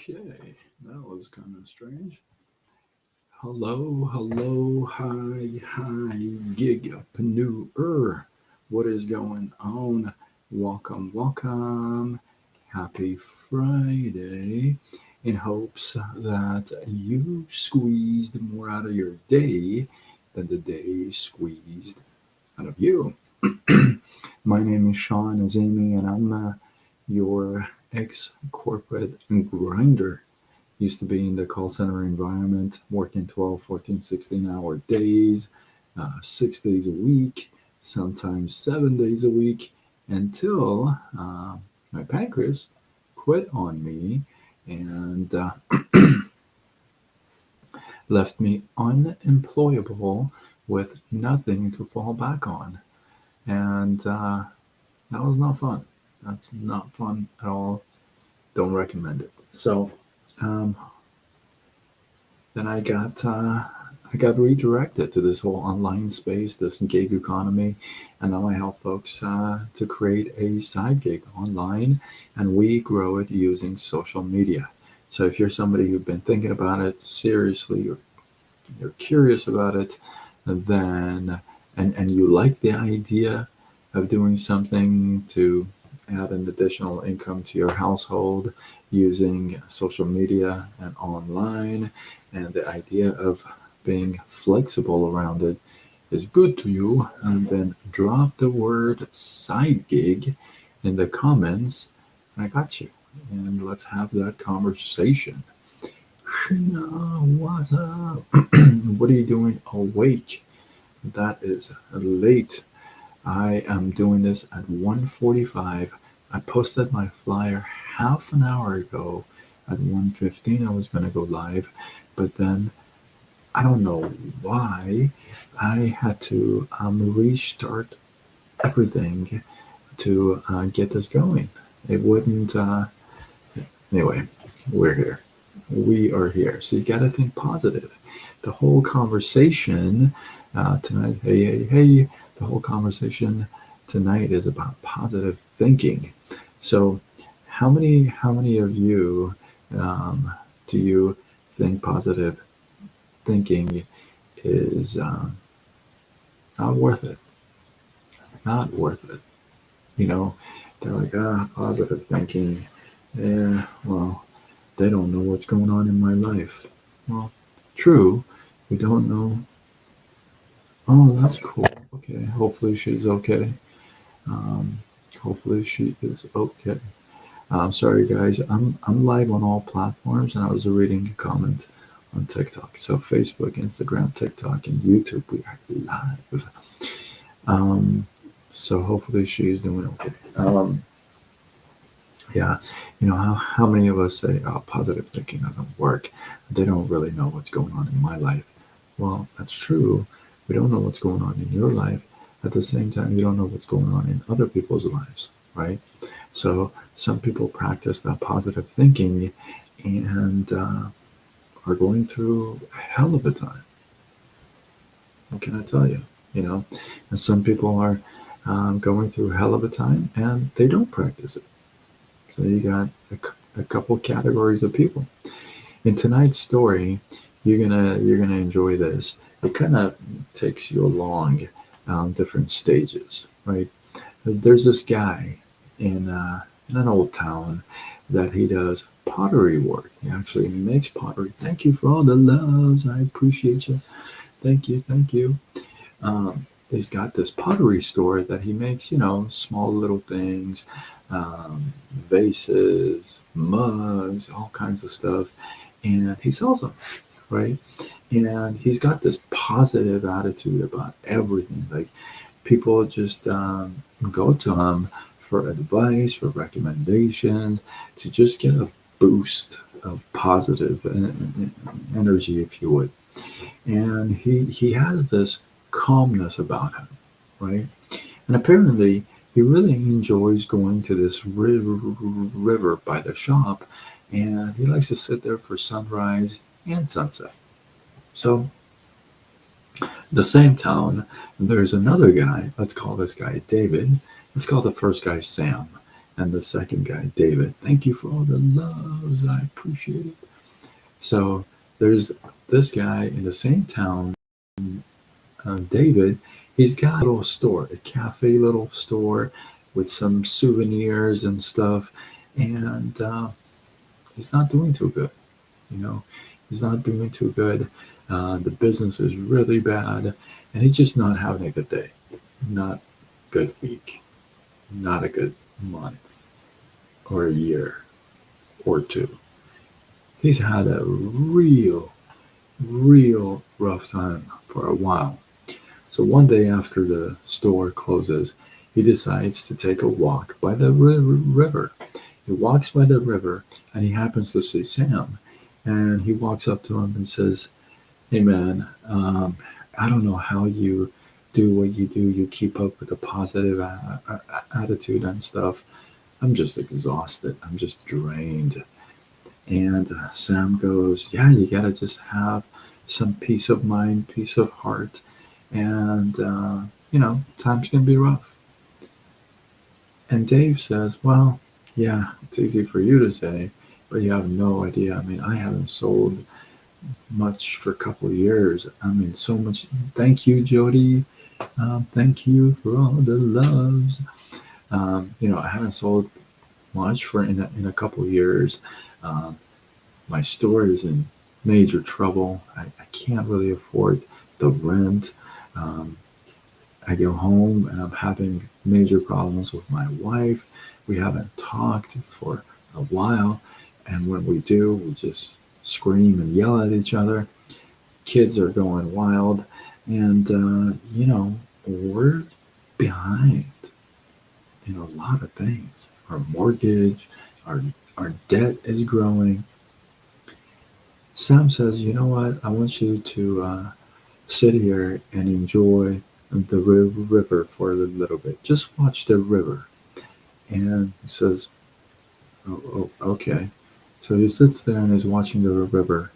Okay, that was kind of strange. Hello, hello, hi, gigapreneur. What is going on? Welcome, welcome. Happy Friday. In hopes that you squeezed more out of your day than the day squeezed out of you. My name is Sean Azimi, and I'm your ex corporate grinder. Used to be in the call center environment, working 12, 14, 16-hour days, 6 days a week, sometimes 7 days a week, until my pancreas quit on me and left me unemployable with nothing to fall back on. And that was not fun. That's not fun at all. Don't recommend it. So um, then I got redirected to this whole online space, this gig economy, and now I help folks to create a side gig online, and we grow it using social media. So if you're somebody who's been thinking about it seriously, you're curious about it, then and you like the idea of doing something to add an additional income to your household using social media and online, and the idea of being flexible around it is good to you, and then drop the word side gig in the comments. I got you. And let's have that conversation. Shina, what's up? What are you doing awake? That is late. I am doing this at 1:45. I posted my flyer half an hour ago. At 1:15 I was going to go live, but then I don't know why I had to restart everything to get this going. It wouldn't. Anyway, we're here. We are here. So you got to think positive. The whole conversation tonight, hey, the whole conversation tonight is about positive thinking. So, how many of you do you think positive thinking is not worth it? Not worth it. You know, they're like, positive thinking. Yeah, well, they don't know what's going on in my life. Well, true, we don't know. Oh, that's cool. Okay, hopefully she's okay. Um, hopefully she is okay. I'm sorry, guys. I'm live on all platforms, and I was reading a comment on TikTok. So Facebook, Instagram, TikTok, and YouTube, we are live. Um, so hopefully she's doing okay. Yeah, how many of us say, "Oh, positive thinking doesn't work"? They don't really know what's going on in my life. Well, that's true. We don't know what's going on in your life. At the same time, you don't know what's going on in other people's lives, right? So some people practice that positive thinking and are going through a hell of a time. What can I tell you? And some people are going through a hell of a time and they don't practice it. So you got a couple categories of people. In tonight's story, you're gonna enjoy this. It kind of takes you along different stages, right? There's this guy in an old town that he does pottery work. He actually makes pottery. Thank you for all the loves. I appreciate you. Thank you, thank you. He's got this pottery store that he makes, small little things, um, vases, mugs, all kinds of stuff, and he sells them, right? And he's got this positive attitude about everything. Like people just go to him for advice, for recommendations, to just get a boost of positive energy, if you would. And he has this calmness about him, right? And apparently, he really enjoys going to this river by the shop, and he likes to sit there for sunrise and sunset. So, the same town, there's another guy. Let's call this guy David. Let's call the first guy Sam. And the second guy, David, thank you for all the loves. I appreciate it. So there's this guy in the same town, David. He's got a little store, a cafe little store with some souvenirs and stuff. And he's not doing too good. You know, he's not doing too good. The business is really bad, and he's just not having a good day, not a good week, not a good month or a year or two. He's had a real rough time for a while. So one day after the store closes, he decides to take a walk by the river. He walks by the river and he happens to see Sam. And he walks up to him and says, hey man, I don't know how you do what you do. You keep up with a positive attitude and stuff. I'm just exhausted. I'm just drained. And Sam goes, yeah, you got to just have some peace of mind, peace of heart. And, times can be rough. And Dave says, well, yeah, it's easy for you to say, but you have no idea. I mean, I haven't sold much for a couple of years. I mean, so much. Thank you, Jody. Thank you for all the loves. I haven't sold much for in a couple of years. Um, my store is in major trouble. I can't really afford the rent. Um, I go home and I'm having major problems with my wife. We haven't talked for a while. And when we do, we just scream and yell at each other. Kids are going wild. And, we're behind in a lot of things. Our mortgage, our debt is growing. Sam says, you know what? I want you to sit here and enjoy the river for a little bit. Just watch the river. And he says, okay. So he sits there and is watching the river.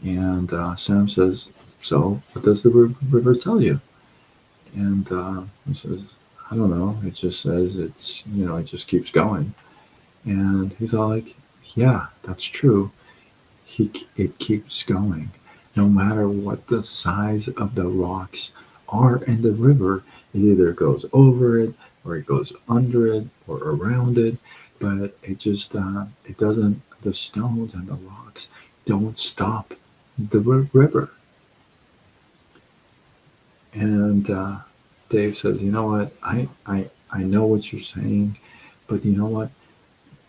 And Sam says, so what does the river tell you? And he says, I don't know. It just says it just keeps going. And he's all like, yeah, that's true. It keeps going. No matter what the size of the rocks are in the river, it either goes over it or it goes under it or around it. But it just, it doesn't, the stones and the rocks don't stop the river. And Dave says, you know what? I know what you're saying, but you know what?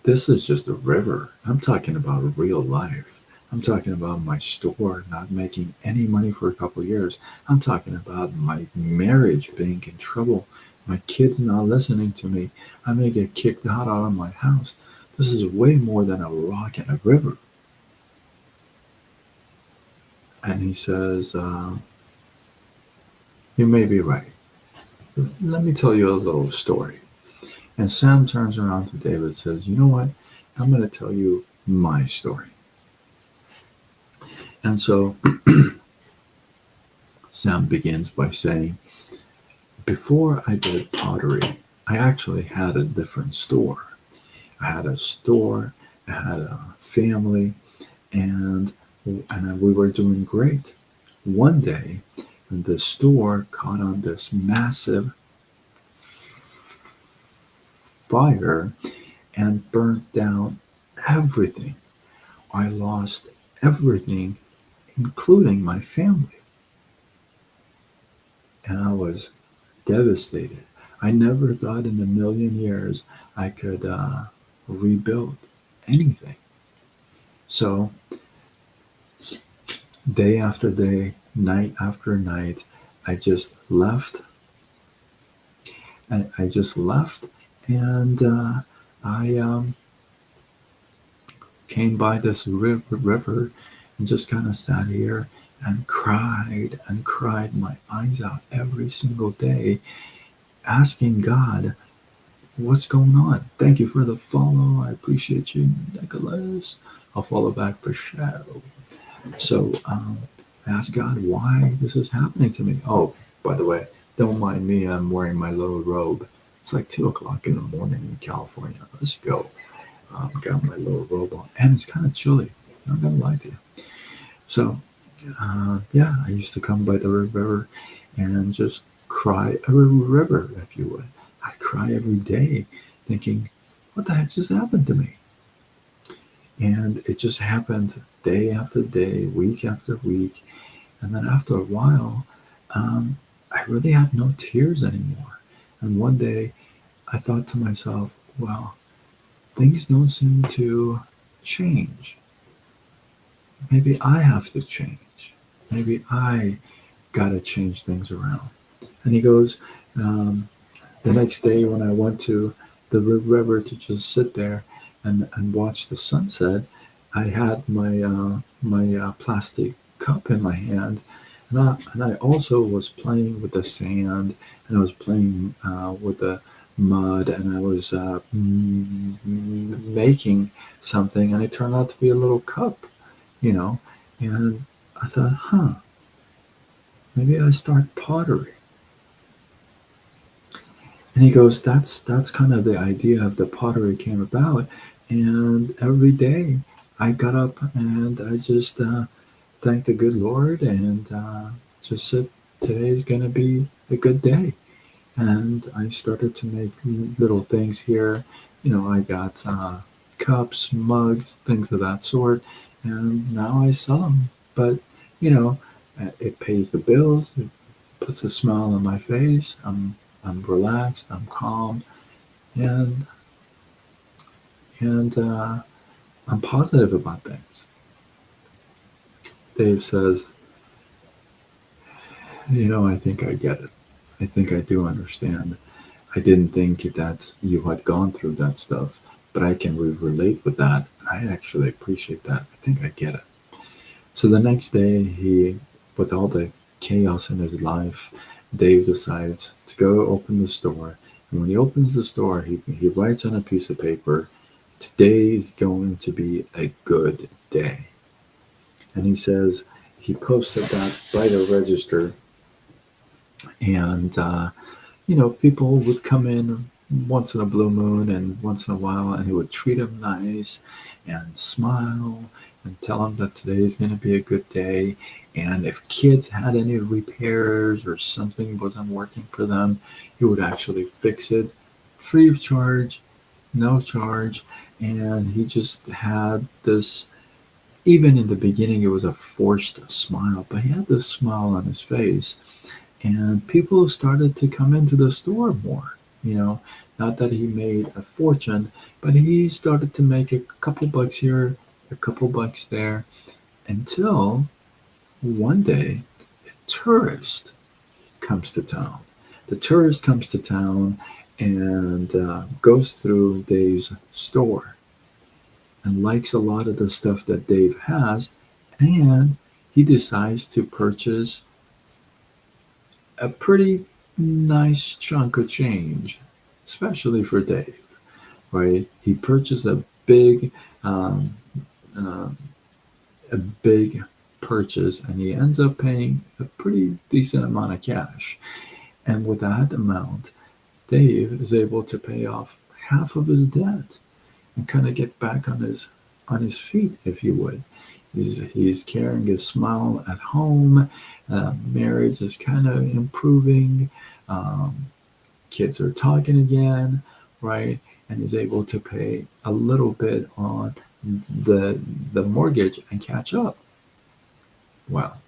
This is just a river. I'm talking about real life. I'm talking about my store not making any money for a couple of years. I'm talking about my marriage being in trouble. My kids not listening to me. I may get kicked out of my house. This is way more than a rock and a river. And he says, you may be right. Let me tell you a little story. And Sam turns around to David and says, you know what? I'm going to tell you my story. And so Sam begins by saying, before I did pottery, I actually had a different store. I had a store, I had a family, and we were doing great. One day, the store caught on this massive fire and burnt down everything. I lost everything, including my family. And I was devastated. I never thought in a million years I could rebuild anything. So, day after day, night after night, I just left. I just left, and I came by this river and just kind of sat here and cried my eyes out every single day, asking God, what's going on? Thank you for the follow. I appreciate you, Nicholas. I'll follow back for Cheryl. So I asked God why this is happening to me. Oh, by the way, don't mind me. I'm wearing my little robe. It's like 2 o'clock in the morning in California. Let's go. Got my little robe on, and it's kind of chilly. Not gonna lie to you. So, yeah, I used to come by the river and just cry a river, if you would. I'd cry every day, thinking, "What the heck just happened to me?" And it just happened day after day, week after week, and then after a while, I really had no tears anymore. And one day, I thought to myself, "Well, things don't seem to change. Maybe I have to change. Maybe I got to change things around." And he goes, um, the next day when I went to the river to just sit there and watch the sunset, I had my plastic cup in my hand, and I also was playing with the sand, and I was playing with the mud, and I was making something, and it turned out to be a little cup, you know. And I thought, maybe I start pottery. And he goes, that's kind of the idea of the pottery came about. And every day I got up and I just thanked the good Lord and just said, today's going to be a good day. And I started to make little things here. I got cups, mugs, things of that sort. And now I sell them. But, you know, it pays the bills. It puts a smile on my face. I'm relaxed. I'm calm, and and I'm positive about things. Dave says, I think I get it. I think I do understand. I didn't think that you had gone through that stuff, but I can relate with that. I actually appreciate that. I think I get it. So the next day, with all the chaos in his life, Dave decides to go open the store. And when he opens the store, he writes on a piece of paper, "Today is going to be a good day." And he says he posted that by the register, and people would come in once in a blue moon and once in a while, and he would treat them nice and smile and tell them that today is going to be a good day. And if kids had any repairs or something wasn't working for them, he would actually fix it free of charge, no charge. And he just had this, even in the beginning, it was a forced smile, but he had this smile on his face, and people started to come into the store more. Not that he made a fortune, but he started to make a couple bucks here, a couple bucks there, until one day a tourist comes to town. The tourist comes to town and goes through Dave's store and likes a lot of the stuff that Dave has, and he decides to purchase a pretty nice chunk of change, especially for Dave, right? He purchased um, uh, a big purchase, and he ends up paying a pretty decent amount of cash. And with that amount, Dave is able to pay off half of his debt and kind of get back on his feet, if you would. He's carrying a smile at home. Marriage is kind of improving. Um, Kids are talking again, right? And he's able to pay a little bit on the mortgage and catch up. Well,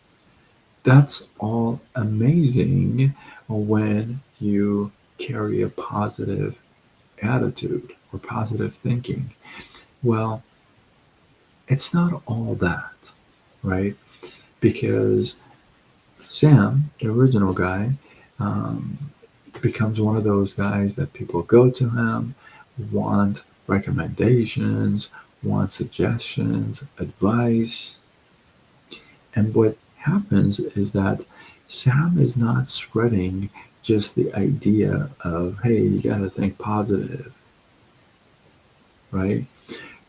that's all amazing when you carry a positive attitude or positive thinking. Well, it's not all that, right? Because Sam, the original guy, um, becomes one of those guys that people go to him, want recommendations, want suggestions, advice. And what happens is that Sam is not spreading just the idea of, hey, you got to think positive, right?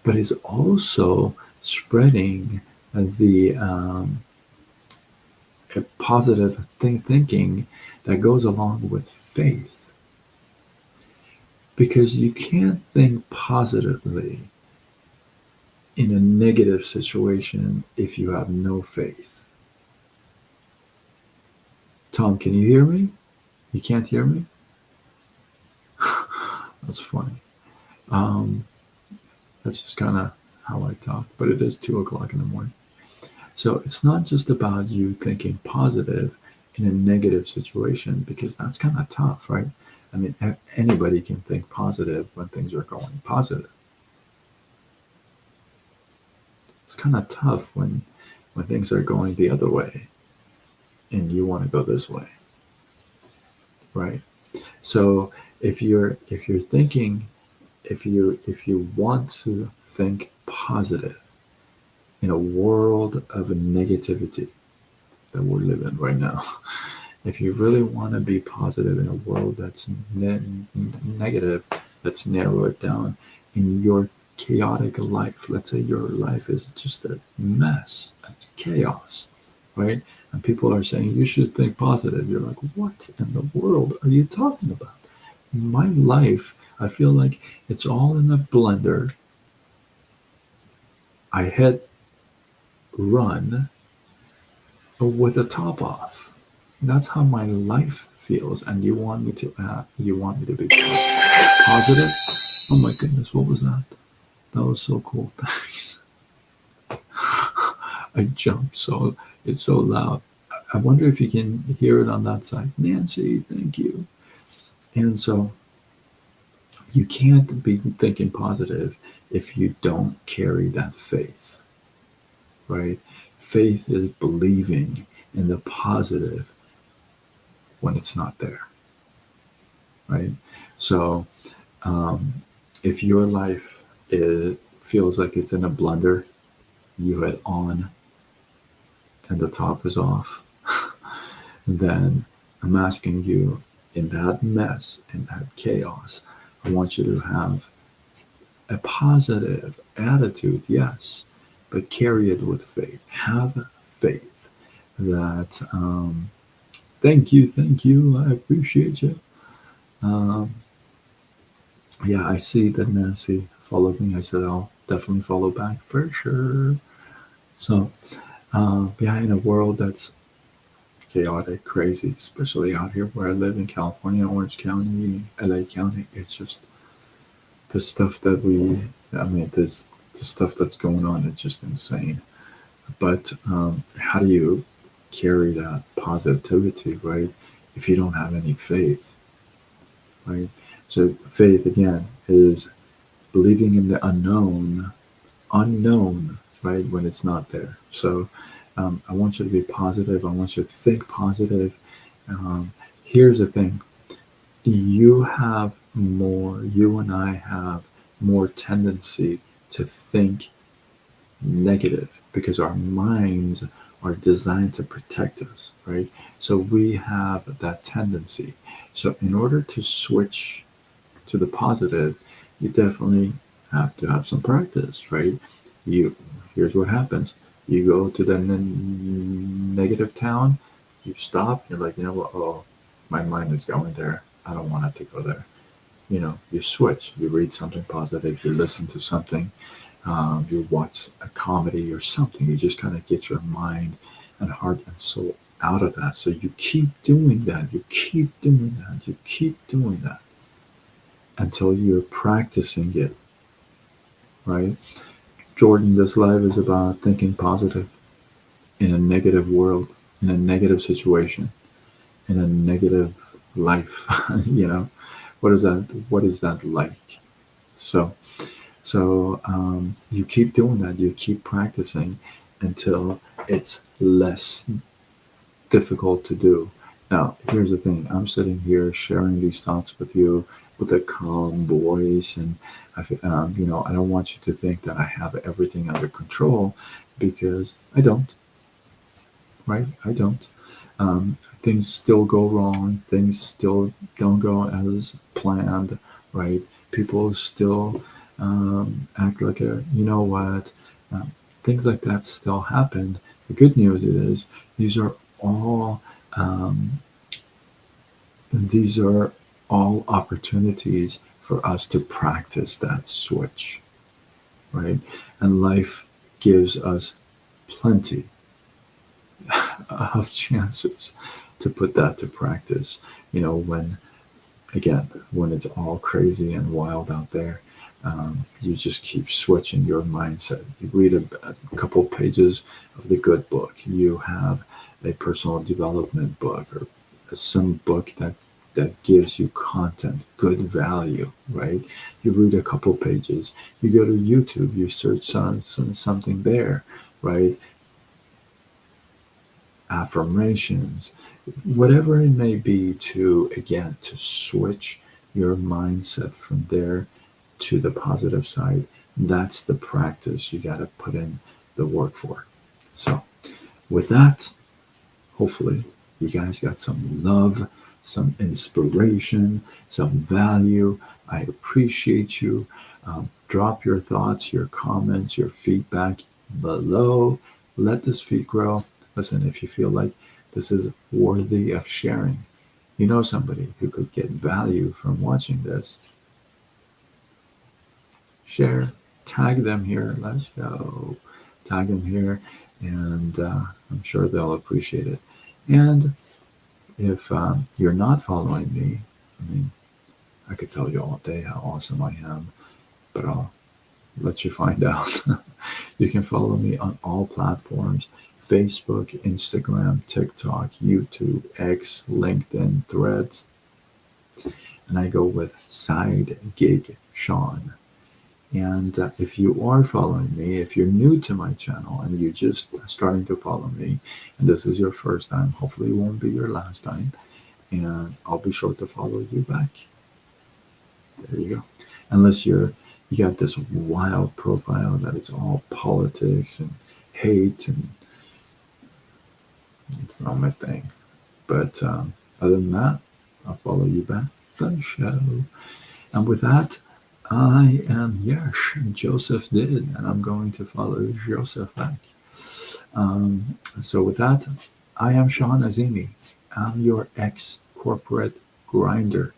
But is also spreading the a positive thinking that goes along with faith. Because you can't think positively in a negative situation if you have no faith. Tom, can you hear me? You can't hear me? That's funny. Um, that's just kind of how I talk, but it is 2 o'clock in the morning. So it's not just about you thinking positive in a negative situation, because that's kind of tough, right? I mean, anybody can think positive when things are going positive. It's kind of tough when things are going the other way and you want to go this way, right? So if you're thinking, if you want to think positive in a world of negativity that we're living right now, if you really want to be positive in a world that's negative, let's narrow it down. In your chaotic life, let's say your life is just a mess, it's chaos, right? And people are saying you should think positive. You're like, what in the world are you talking about? My life, I feel like it's all in a blender. I hit run with the top off. That's how my life feels. And you want me to be positive? Oh my goodness, what was that? That was so cool. Thanks. I jumped so it's so loud. I wonder if you can hear it on that side. Nancy, thank you. And so you can't be thinking positive if you don't carry that faith, right? Faith is believing in the positive when it's not there, right? So um, if your life feels like it's in a blender, you hit on and the top is off, then I'm asking you, in that mess, in that chaos, I want you to have a positive attitude, yes, but carry it with faith. Have faith that, thank you, I appreciate you. Um, yeah, I see that Nancy followed me. I said I'll definitely follow back for sure. So, yeah, in a world that's chaotic, crazy, especially out here where I live in California, Orange County, LA County, it's just the stuff that I mean, there's the stuff that's going on. It's just insane. But how do you carry that positivity, right? If you don't have any faith, right? So faith again is believing in the unknown, right? When it's not there. So I want you to be positive. I want you to think positive. Um, Here's the thing: you and I have more tendency to think negative because our minds are designed to protect us, right? So we have that tendency. So in order to switch to the positive, you definitely have to have some practice, right? You Here's what happens: you go to the negative town, you stop, you're like, you know what? Oh, my mind is going there. I don't want it to go there. You switch. You read something positive. You listen to something. You watch a comedy or something. You just kind of get your mind and heart and soul out of that. So you keep doing that. You keep doing that. You keep doing that until you're practicing it, right? Jordan, this life is about thinking positive in a negative world, in a negative situation, in a negative life. you know, what is that? What is that like? So, so you keep doing that. You keep practicing until it's less difficult to do. Now, here's the thing. I'm sitting here sharing these thoughts with you with a calm voice, and I don't want you to think that I have everything under control, because I don't. Right? I don't. Things still go wrong. Things still don't go as planned. Right? People still act like you know what. Um, Things like that still happen. The good news is these are all um, these are all opportunities for us to practice that switch, right? And life gives us plenty of chances to put that to practice. When, again, when it's all crazy and wild out there, you just keep switching your mindset. You read a couple pages of the good book. You have a personal development book or some book that gives you content, good value, right? You read a couple pages. You go to YouTube. You search something there, right? Affirmations, whatever it may be, to switch your mindset from there to the positive side. That's the practice you got to put in the work for. So with that, hopefully you guys got some love, some inspiration, some value. I appreciate you. Drop your thoughts, your comments, your feedback below. Let this feed grow. Listen, if you feel like this is worthy of sharing, you know somebody who could get value from watching this, share, tag them here. Let's go. Tag them here, and I'm sure they'll appreciate it. And if you're not following me, I mean, I could tell you all day how awesome I am, but I'll let you find out. You can follow me on all platforms: Facebook, Instagram, TikTok, YouTube, X, LinkedIn, Threads. And I go with Side Gig Sean. And if you are following me, if you're new to my channel and you're just starting to follow me, and this is your first time, hopefully it won't be your last time, and I'll be sure to follow you back. There you go. Unless you got this wild profile that is all politics and hate, and it's not my thing. But other than that, I'll follow you back for the show. And with that, I am Joseph did, and I'm going to follow Joseph back. So with that, I am Sean Azimi. I'm your ex-corporate grinder.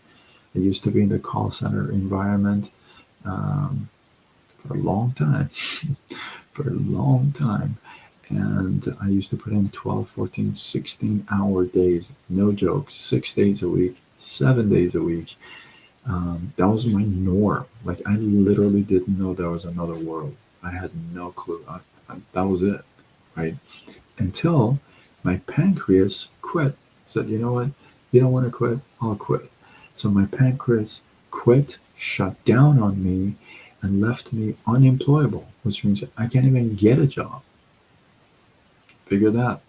I used to be in the call center environment for a long time, And I used to put in 12, 14, 16-hour days, no joke, 6 days a week, 7 days a week. That was my norm. Like, I literally didn't know there was another world. I had no clue. That was it, right? Until my pancreas quit. Said, you know what? You don't want to quit? I'll quit. So my pancreas quit, shut down on me, and left me unemployable, which means I can't even get a job. Figure that.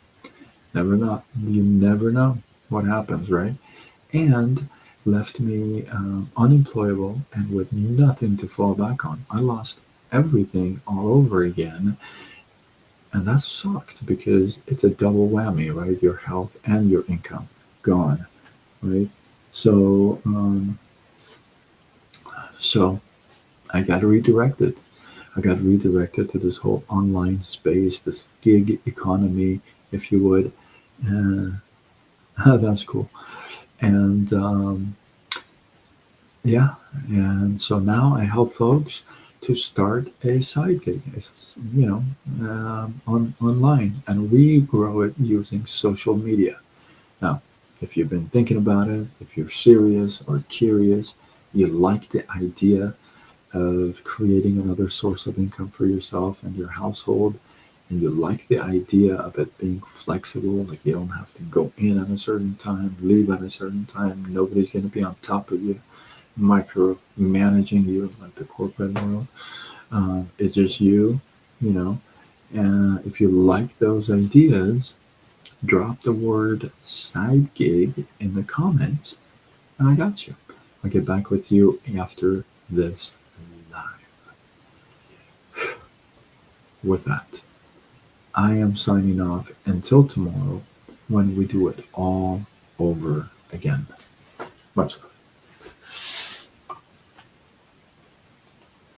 You never know what happens, right? And left me unemployable and with nothing to fall back on. I lost everything all over again. And that sucked because it's a double whammy, right? Your health and your income gone, right? So I got redirected. I got redirected to this whole online space, this gig economy, if you would. That's cool. And and so now I help folks to start a side gig, online, and we grow it using social media. Now, if you've been thinking about it, if you're serious or curious, you like the idea of creating another source of income for yourself and your household, and you like the idea of it being flexible, like you don't have to go in at a certain time, leave at a certain time, nobody's going to be on top of you, micromanaging you like the corporate world. It's just you, and if you like those ideas, drop the word side gig in the comments, and I got you. I'll get back with you after this live. With that, I am signing off until tomorrow when we do it all over again. Much love.